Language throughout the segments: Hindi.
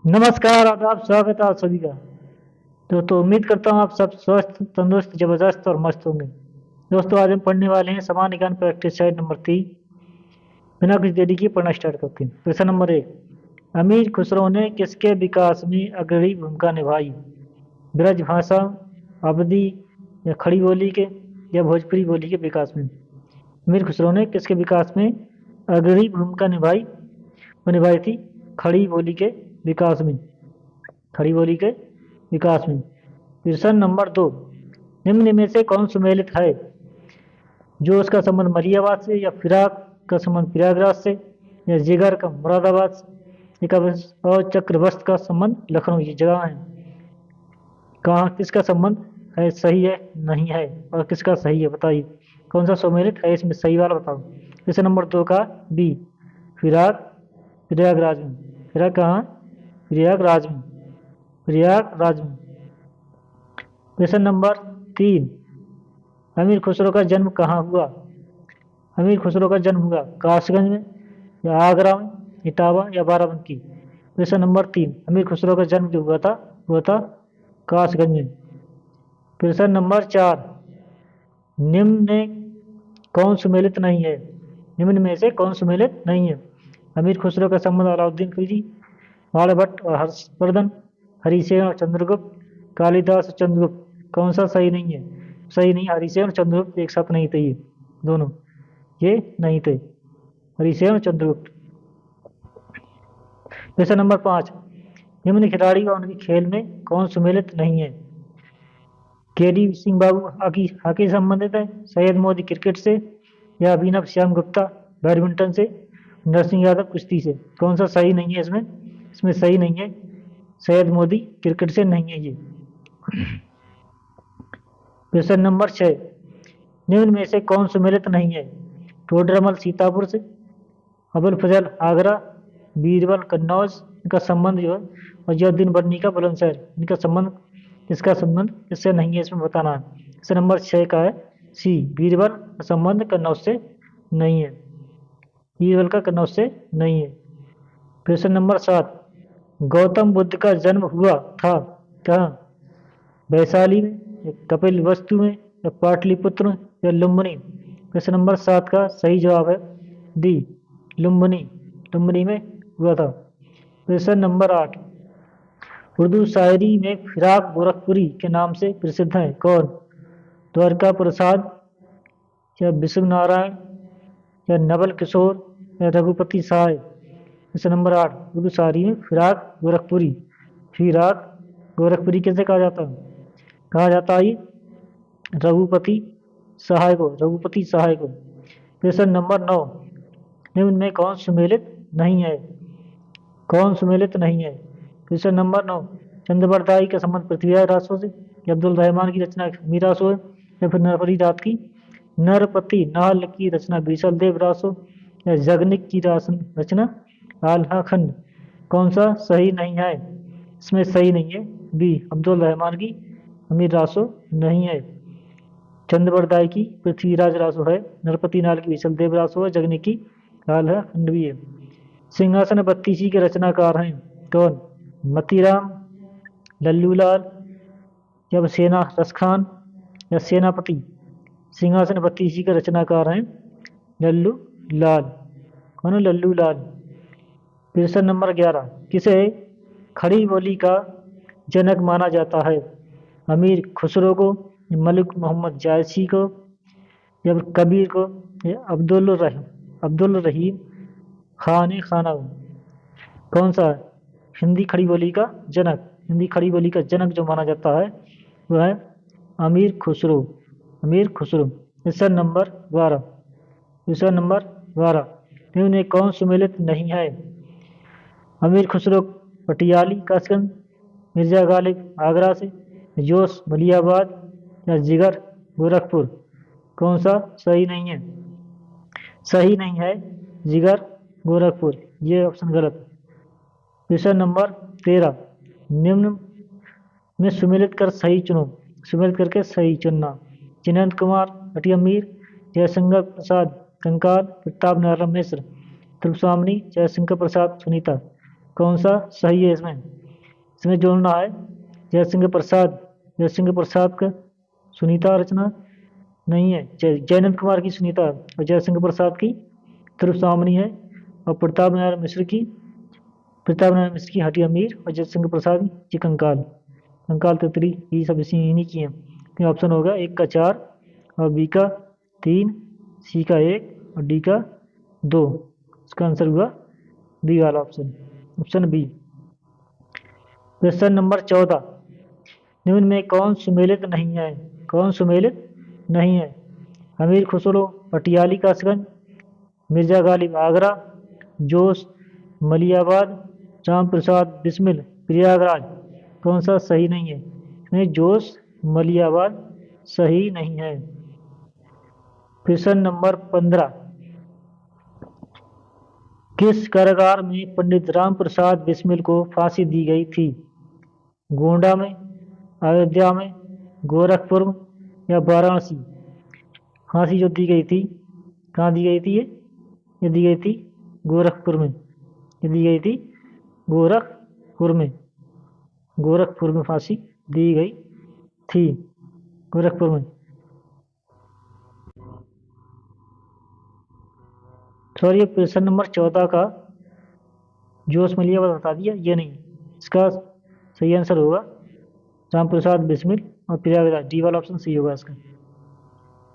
नमस्कार, आदाब, स्वागत है आप सभी का। दोस्तों, उम्मीद करता हूँ आप सब स्वस्थ, तंदुरुस्त, जबरदस्त और मस्त होंगे। दोस्तों, आज हम पढ़ने वाले हैं सामान्य ज्ञान प्रैक्टिस सेट नंबर 3। बिना कुछ देरी किए पढ़ना स्टार्ट करते हैं। प्रश्न नंबर 1। अमीर खुसरो ने किसके विकास में अग्रणी भूमिका निभाई? ब्रज भाषा, अवधी या खड़ी बोली के या भोजपुरी बोली के विकास में? अमीर खुसरो ने किसके विकास में अग्रणी भूमिका निभाई? वो निभाई थी खड़ी बोली के विकास में। खड़ी बोली के विकास में। प्रश्न नंबर 2। निम्न में से कौन सुमेलित है? जो उसका संबंध मलियाबाद से, या फिराक का संबंध प्रयागराज से, या जिगर का मुरादाबाद से, और चक्रवस्त का संबंध लखनऊ। ये जगह है। कहाँ किसका संबंध है, सही है नहीं है, और किसका सही है बताइए। कौन सा सुमेलित है इसमें, सही वाला बताओ। प्रश्न नंबर 2 का बी, फिराक प्रयागराज में। फिराक कहाँ? प्रयागराज में। प्रयागराज में। प्रश्न नंबर 3। अमीर खुसरो का जन्म कहाँ हुआ? अमीर खुसरो का जन्म हुआ कासगंज में, या आगरा में, इटावा या बाराबंकी। प्रश्न नंबर 3। अमीर खुसरो का जन्म जो हुआ था कासगंज में। प्रश्न नंबर 4। निम्न में कौन सुमेलित नहीं है? निम्न में से कौन सुमेलित नहीं है? अमीर खुसरो का संबंध अलाउद्दीन खिलजी, बाणभट्ट और हर्षवर्धन, हरिसेन और चंद्रगुप्त, कालिदास और चंद्रगुप्त। कौन सा सही नहीं है? सही नहीं, हरिसेन और चंद्रगुप्त एक साथ नहीं थे। ये दोनों ये नहीं थे, हरिसेन और चंद्रगुप्त। प्रश्न नंबर 5। निम्न खिलाड़ी और उनके खेल में कौन सुमेलित नहीं है? केडी सिंह बाबू हॉकी से संबंधित है, सैयद मोदी क्रिकेट से, या अभिनव श्याम गुप्ता बैडमिंटन से, नरसिंह यादव कुश्ती से। कौन सा सही नहीं है इसमें? इसमें सही नहीं है, सैयद मोदी क्रिकेट से नहीं है ये। प्रश्न नंबर 6। निम्न में से कौन सुमेलित नहीं है? टोडरमल सीतापुर से, अबुल फजल आगरा, बीरबल कन्नौज। इनका संबंध जो है, वजीउद्दीन बन्नी का बुलंदशहर। इनका संबंध, इसका संबंध इससे नहीं है, इसमें बताना है। प्रश्न नंबर 6 का है सी, बीरबल का संबंध कन्नौज से नहीं है। बीरबल का कन्नौज से नहीं है। प्रश्न नंबर 7। गौतम बुद्ध का जन्म हुआ था कहाँ? वैशाली में, या कपिल वस्तु में, या पाटलिपुत्र में, या लुम्बिनी। प्रश्न नंबर 7 का सही जवाब है डी, लुम्बिनी। लुम्बिनी में हुआ था। प्रश्न नंबर 8। उर्दू शायरी में फिराक गोरखपुरी के नाम से प्रसिद्ध है कौन? द्वारका प्रसाद, या विष्णु नारायण, या नवल किशोर, या रघुपति सहाय। प्रश्न नंबर 8। उर्दू शायरी में फिराक गोरखपुरी। फिराक गोरखपुरी कैसे कहा जाता है? कहा जाता है रघुपति सहाय को। रघुपति सहाय को। प्रश्न नंबर 9। निम्न में कौन सुमेलित नहीं है? कौन सुमेलित नहीं है? प्रश्न नंबर 9। चंद्रबरदाई का संबंध पृथ्वीराज रासो से, या अब्दुल रहमान की रचना मीर रासो है, या फिर नरपरी रात की नरपति नाल की रचना बीसल देव रासो, या जगनिक की रचना आल्हा खंड। कौन सा सही नहीं है? इसमें सही नहीं है बी, अब्दुल रहमान की अमीर रासो नहीं है। चंद्रबरदाई की पृथ्वीराज रासो है, नरपति नाल की बीसल देव रासो है, जगनिक की आल्हा खंड भी है। सिंहासन बत्तीसी के रचनाकार हैं कौन? मतीराम, लल्लूलाल, या सेना रसखान, या सेनापति। सिंहासन बत्तीसी के रचनाकार हैं लल्लू लाल। कौन है? लल्लू लाल। प्रश्न नंबर 11। किसे खड़ी बोली का जनक माना जाता है? अमीर खुसरो को, मलिक मोहम्मद जायसी को, या कबीर को, या अब्दुल रहीम खान खाना को। कौन सा है? हिंदी खड़ी बोली का जनक। हिंदी खड़ी बोली का जनक जो माना जाता है वह है अमीर खुसरो। अमीर खुसरो। प्रश्न नंबर 12। प्रश्न नंबर 12। निम्न में कौन सुमेलित नहीं है? अमीर खुसरो पटियाली कासगंज, मिर्जा गालिब आगरा से, जोश मलियाबाद, या जिगर गोरखपुर। कौन सा सही नहीं है? सही नहीं है जिगर गोरखपुर। ये ऑप्शन गलत। प्रश्न नंबर 13। निम्न में सुमेलित कर सही चुनो। सुमेलित करके सही चुनना। जिनेंद्र कुमार हटियामीर, जयशंकर प्रसाद कंकाल, प्रताप नारायण मिश्र, त्रिपुस्वामिनी, जयशंकर प्रसाद सुनीता। कौन सा सही है इसमें? इसमें जोड़ना है जयसिंह प्रसाद। जयसिंह प्रसाद का सुनीता रचना नहीं है। जयनंद कुमार की सुनीता और जयसिंह प्रसाद की ध्रुव सामनी है। और प्रताप नारायण मिश्र की हठी अमीर और जयसिंह प्रसाद की कंकाल। कंकाल तितली ये सब इसी इन्हीं की हैं। तो ऑप्शन होगा एक का 4 और बी का 3, सी का 1 और डी का 2। इसका आंसर हुआ बी वाला option, option B. Question number 14, निम्न में कौन सुमेलित नहीं है? कौन सुमेलित नहीं है? अमीर खुसरो पटियाली कासगंज, मिर्जा गालिब आगरा, जोश मलियाबाद, राम प्रसाद बिस्मिल प्रयागराज। कौन सा सही नहीं है? इसमें जोश मलियाबाद सही नहीं है। क्वेश्चन नंबर 15, किस कारागार में पंडित राम प्रसाद बिस्मिल को फांसी दी गई थी? गोंडा में, अयोध्या में, गोरखपुर में या वाराणसी? फांसी जो दी गई थी कहाँ दी गई थी? ये दी गई थी गोरखपुर में। ये दी गई थी गोरखपुर में। गोरखपुर में फांसी दी गई थी, गोरखपुर में। सॉरी, क्वेश्चन नंबर 14 का जोश मलियाबाद बता दिया, ये नहीं। इसका सही आंसर होगा राम प्रसाद बिस्मिल और प्रयागराज, डी वाला ऑप्शन सही होगा इसका।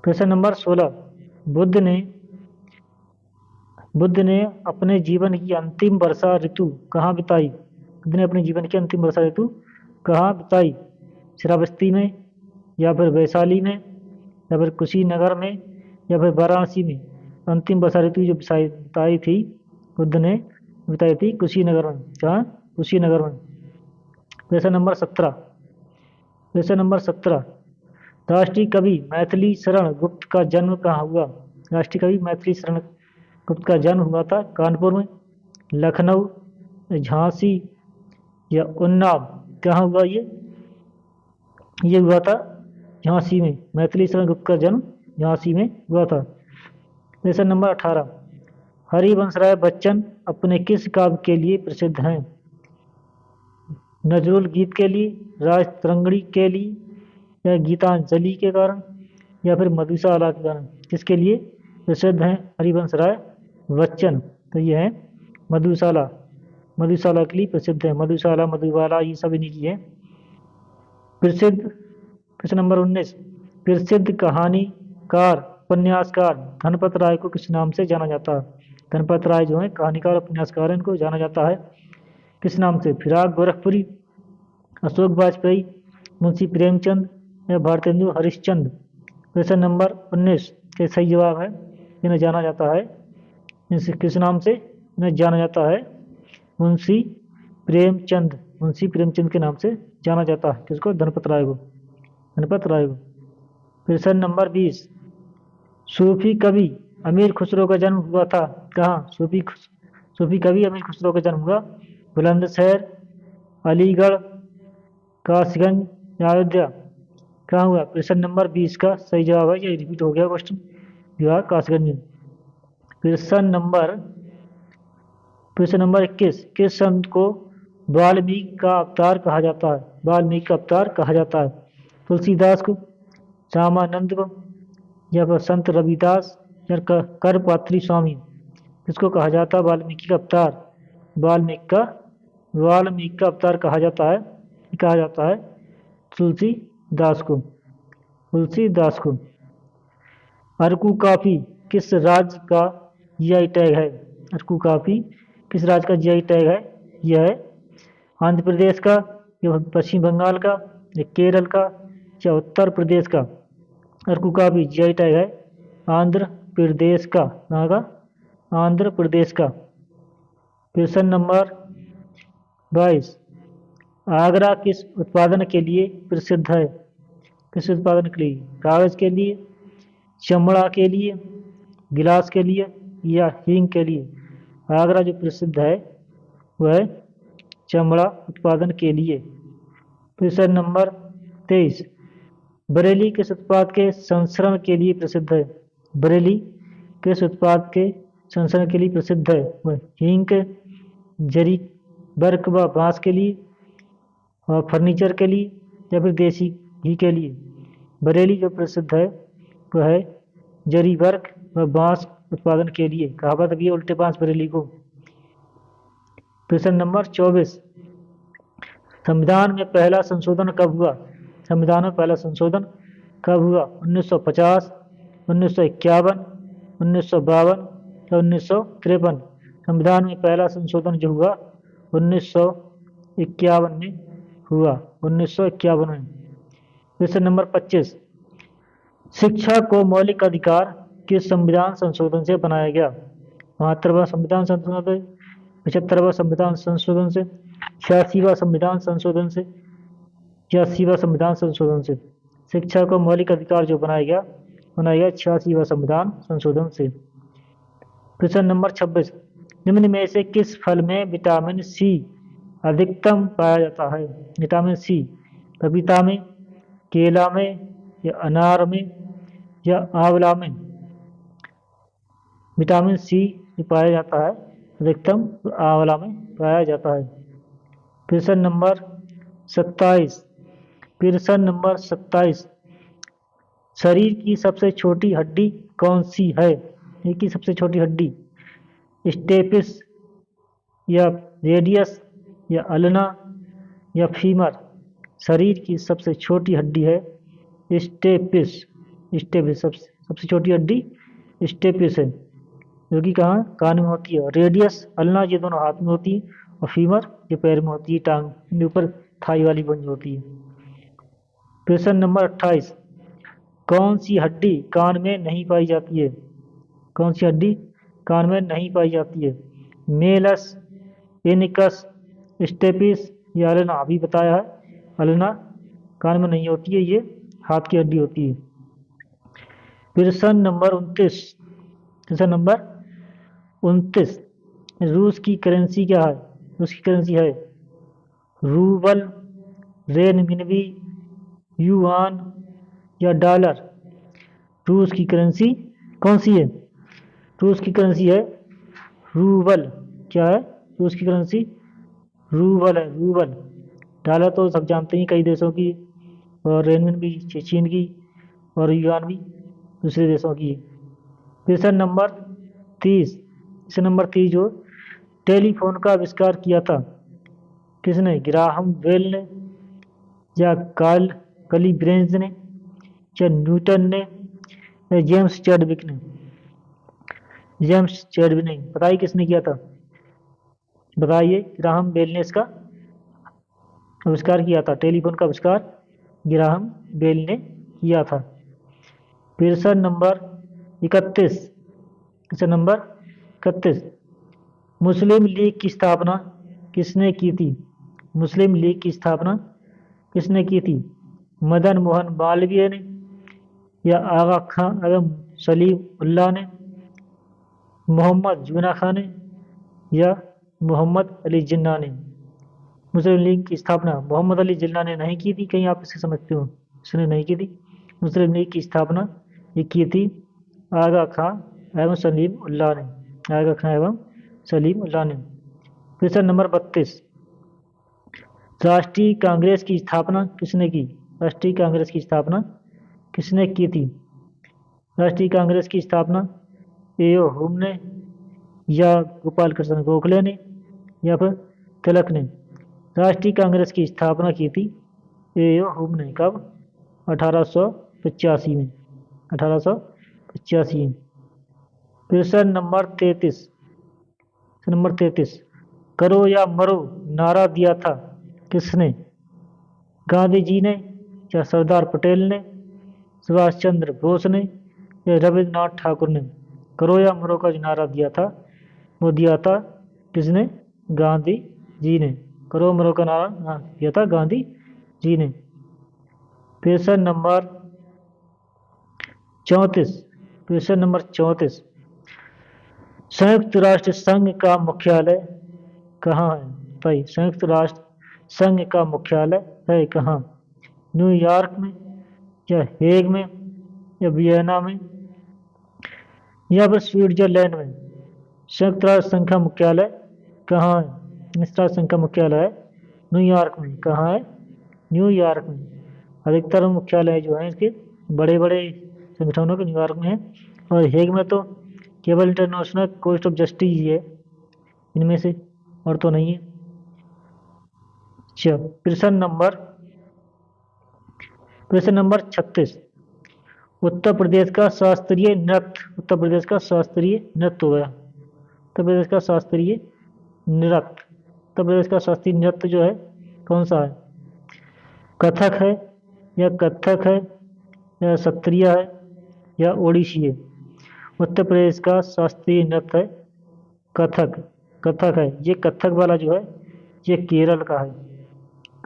क्वेश्चन नंबर 16, बुद्ध ने अपने जीवन की अंतिम वर्षा ऋतु कहाँ बिताई? बुद्ध ने अपने जीवन की अंतिम वर्षा ऋतु कहाँ बिताई? श्रावस्ती में या फिर वैशाली में या फिर कुशीनगर में या फिर वाराणसी में? अंतिम वर्षा ऋतु जो बिताई थी बुद्ध ने बिताई थी कुशीनगर में। जहाँ कुशीनगर में। क्वेश्चन नंबर 17, क्वेश्चन नंबर 17, राष्ट्रीय कवि मैथिली शरण गुप्त का जन्म कहाँ हुआ? राष्ट्रीय कवि मैथिली शरण गुप्त का जन्म हुआ था कानपुर में, लखनऊ, झांसी या उन्नाव? कहाँ हुआ ये हुआ था झांसी में। मैथिली शरण गुप्त का जन्म झांसी में हुआ था। क्वेश्चन नंबर 18, हरिवंश राय बच्चन अपने किस काव्य के लिए प्रसिद्ध हैं? नजरुल गीत के लिए, राज तरंगणी के लिए या गीतांजलि के कारण या फिर मधुशाला के कारण? किसके लिए प्रसिद्ध हैं हरिवंश राय बच्चन? तो ये है मधुशाला। मधुशाला के लिए प्रसिद्ध है। मधुशाला, मधुबाला ये सब इन्हीं की है। प्रसिद्ध क्वेश्चन नंबर 19, प्रसिद्ध कहानीकार उपन्यासकार धनपत राय को किस नाम से जाना जाता है? धनपत राय जो है कहानीकार उपन्यासकार है, इनको जाना जाता है किस नाम से? फिराक गोरखपुरी, अशोक वाजपेयी, मुंशी प्रेमचंद या भारतेंदु हरिश्चंद्र? क्वेश्चन नंबर 19 के सही जवाब है इन्हें जाना जाता है, किस नाम से इन्हें जाना जाता है? मुंशी प्रेमचंद। मुंशी प्रेमचंद के नाम से जाना जाता है। किसको? धनपत राय को। धनपत राय को। क्वेश्चन नंबर 20, सूफी कवि अमीर खुसरो का जन्म हुआ था कहाँ? सूफी कवि अमीर खुसरो का जन्म हुआ बुलंदशहर, अलीगढ़, कासगंज या अयोध्या? कहाँ हुआ? क्वेश्चन नंबर 20 का सही जवाब है, ये रिपीट हो गया क्वेश्चन, जो है कासगंज में। क्वेश्चन नंबर 21, किस संत को वाल्मीकि का अवतार कहा जाता है? वाल्मीकि का अवतार कहा जाता है? तुलसीदास को, रामानंद को या फिर संत रविदास या करपात्री स्वामी? किसको कहा जाता है वाल्मीकि का अवतार? वाल्मीकि का अवतार कहा जाता है तुलसीदास को। तुलसीदास को। अरकू कॉफी किस राज्य का जीआई टैग है? अरकू कॉफी किस राज्य का जीआई टैग है? यह है आंध्र प्रदेश का या पश्चिम बंगाल का या केरल का या उत्तर प्रदेश का? अरकू कॉफी जीआई टैग है आंध्र प्रदेश का। कहाँ का? आंध्र प्रदेश का। क्वेश्चन नंबर 22, आगरा किस उत्पादन के लिए प्रसिद्ध है? किस उत्पादन के लिए? कागज के लिए, चमड़ा के लिए, गिलास के लिए या हींग के लिए? आगरा जो प्रसिद्ध है वह चमड़ा उत्पादन के लिए। क्वेश्चन नंबर 23, बरेली किस उत्पाद के संस्करण के लिए प्रसिद्ध है? बरेली किस उत्पाद के संस्करण के लिए प्रसिद्ध है? वह हींग के, जरी, बर्क व बांस के लिए और फर्नीचर के लिए या फिर देसी घी के लिए। बरेली जो प्रसिद्ध है वह है जरी वर्क व बांस उत्पादन के लिए। कहावत भी है उल्टे बांस बरेली को। प्रश्न नंबर 24, संविधान में पहला संशोधन कब हुआ? संविधान में पहला संशोधन कब हुआ? 1950, 1951, 1952 या 1953? संविधान में पहला संशोधन जो हुआ 1951 में हुआ, 1951 में। प्रश्न नंबर 25, शिक्षा को मौलिक अधिकार किस संविधान संशोधन से बनाया गया? 72वां संविधान संशोधन से, 75वां संविधान संशोधन से, 86वां संविधान संशोधन से, 86वां संविधान संशोधन से। शिक्षा को मौलिक अधिकार जो बनाया गया 86वां संविधान संशोधन से। प्रश्न नंबर 26, निम्न में से किस फल में विटामिन सी अधिकतम पाया जाता है? विटामिन सी पपीता में, केला में या अनार में या आंवला में? विटामिन सी पाया जाता है अधिकतम आंवला में पाया जाता है। प्रश्न नंबर 27, प्रश्न नंबर 27, शरीर की सबसे छोटी हड्डी कौन सी है? शरीर की सबसे छोटी हड्डी स्टेपिस या रेडियस या अल्ना या फीमर? शरीर की सबसे छोटी हड्डी है स्टेपिस। स्टेपिस सबसे छोटी हड्डी स्टेपिस है, जो कि कहाँ कान में होती है। रेडियस अल्ना ये दोनों हाथ में होती है और फीमर ये पैर में होती है, टांग के ऊपर थाई वाली बन होती है। प्रश्न नंबर 28, कौन सी हड्डी कान में नहीं पाई जाती है? कौन सी हड्डी कान में नहीं पाई जाती है? मेलस, इनिकस, स्टेपिस या अल्ना? अभी बताया है अल्ना कान में नहीं होती है, ये हाथ की हड्डी होती है। प्रश्न नंबर 29, प्रश्न नंबर 29, रूस की करेंसी क्या है? रूस की करेंसी है रूबल, रेनमिनबी, युआन या डॉलर? रूस की करेंसी कौन सी है? रूस की करेंसी है रूबल। क्या है रूस की करेंसी? रूबल है, रूबल। डॉलर तो सब जानते हैं कई देशों की, और रेनमिनबी चीन की, और युआन भी दूसरे देशों की है। प्रश्न नंबर 30, प्रश्न नंबर 30, जो टेलीफोन का आविष्कार किया था किसने? ग्राहम बेल ने या कार्ल कलीब्रेंज ने या न्यूटन ने या जेम्स चैडविक ने? जेम्स चैडविक ने। बताइए किसने किया था? बताइए। ग्राहम बेल ने इसका आविष्कार किया था। टेलीफोन का आविष्कार ग्राहम बेल ने किया था। प्रश्न नंबर 31, प्रश्न नंबर 31, मुस्लिम लीग की स्थापना किसने की थी? मुस्लिम लीग की स्थापना किसने की थी? मदन मोहन मालवीय ने या आगा खां एवं सलीम उल्लाह ने, मोहम्मद जुना खान ने या मोहम्मद अली जिन्ना ने? मुस्लिम लीग की स्थापना मोहम्मद अली जिन्ना ने नहीं की थी, कहीं आप इसे समझते हो? इसने नहीं की थी। मुस्लिम लीग की स्थापना ये की थी आगा खां एवं सलीम उल्लाह ने, आगा खां एवं सलीम उल्लाह ने। प्रश्न नंबर 32, राष्ट्रीय कांग्रेस की स्थापना किसने की? राष्ट्रीय कांग्रेस की स्थापना किसने की थी? राष्ट्रीय कांग्रेस की स्थापना ए.ओ. हुम ने या गोपाल कृष्ण गोखले ने या फिर तिलक ने? राष्ट्रीय कांग्रेस की स्थापना की थी ए.ओ. हुम ने। कब? 1885 में, 1885 में। प्रश्न नंबर 33, प्रश्न नंबर 33, करो या मरो नारा दिया था किसने? गांधी जी ने या सरदार पटेल ने, सुभाष चंद्र बोस ने या रविन्द्रनाथ ठाकुर ने? करो या मरो का जो नारा दिया था वो दिया था किसने? गांधी जी ने। करो मरो का नारा दिया था गांधी जी ने। प्रश्न नंबर 34, प्रश्न नंबर 34, संयुक्त राष्ट्र संघ का मुख्यालय कहाँ है? भाई संयुक्त राष्ट्र संघ का मुख्यालय है कहाँ? न्यूयॉर्क में या हेग में या वियना में या फिर स्विट्जरलैंड में? संयुक्त राष्ट्र संघ का मुख्यालय कहाँ है? संयुक्त राष्ट्र संघ का मुख्यालय है न्यूयॉर्क में। कहाँ है? न्यूयॉर्क में। अधिकतर मुख्यालय जो हैं इसके बड़े बड़े संगठनों के न्यूयॉर्क में है। और हेग में तो केवल इंटरनेशनल कोर्ट ऑफ जस्टिस ही है इनमें से, और तो नहीं है। अच्छा, प्रश्न नंबर 36। उत्तर प्रदेश का शास्त्रीय नृत्य, उत्तर प्रदेश का शास्त्रीय नृत्य हो गया। उत्तर प्रदेश का शास्त्रीय नृत्य, उत्तर प्रदेश का शास्त्रीय नृत्य जो है कौन सा है? कथक है, या कथक है, या सत्रिया है, या ओडिसी है? उत्तर प्रदेश का शास्त्रीय नृत्य है कथक। कथक है। ये कथक वाला जो है ये केरल का है,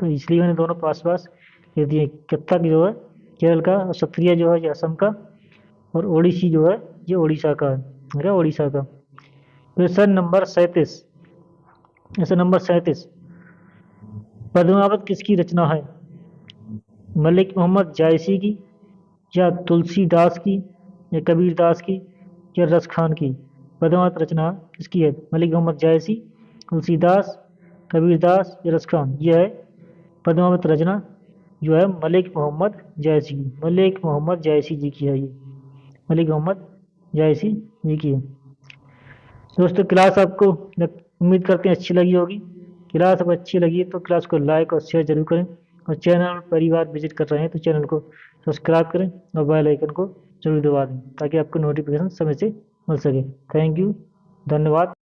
तो इसलिए मैंने दोनों पास पास लिख दिए। कथक जो है केरल का, और सत्रिया जो है ये असम का, और ओडिसी जो है ये उड़ीसा का है। मेरा उड़ीसा का। Question number 37। Question number 37। Padmavat किसकी रचना है? मलिक मोहम्मद जायसी की, या तुलसीदास की, या कबीरदास की, या रस खान की? पद्मावत रचना किसकी है? मलिक मोहम्मद जायसी, तुलसीदास, कबीरदास या रस खान? यह है पद्मावत रचना जो है मलिक मोहम्मद जायसी की। मलिक मोहम्मद जायसी जी की है ये। मलिक मोहम्मद जायसी जी की है। दोस्तों क्लास आपको उम्मीद करते हैं अच्छी लगी होगी। क्लास अब अच्छी लगी तो क्लास को लाइक और शेयर जरूर करें, और चैनल पहली बार विजिट कर रहे हैं तो चैनल को सब्सक्राइब करें और बेल आइकन को जरूर दबा दें ताकि आपको नोटिफिकेशन समय से मिल सके। थैंक यू, धन्यवाद।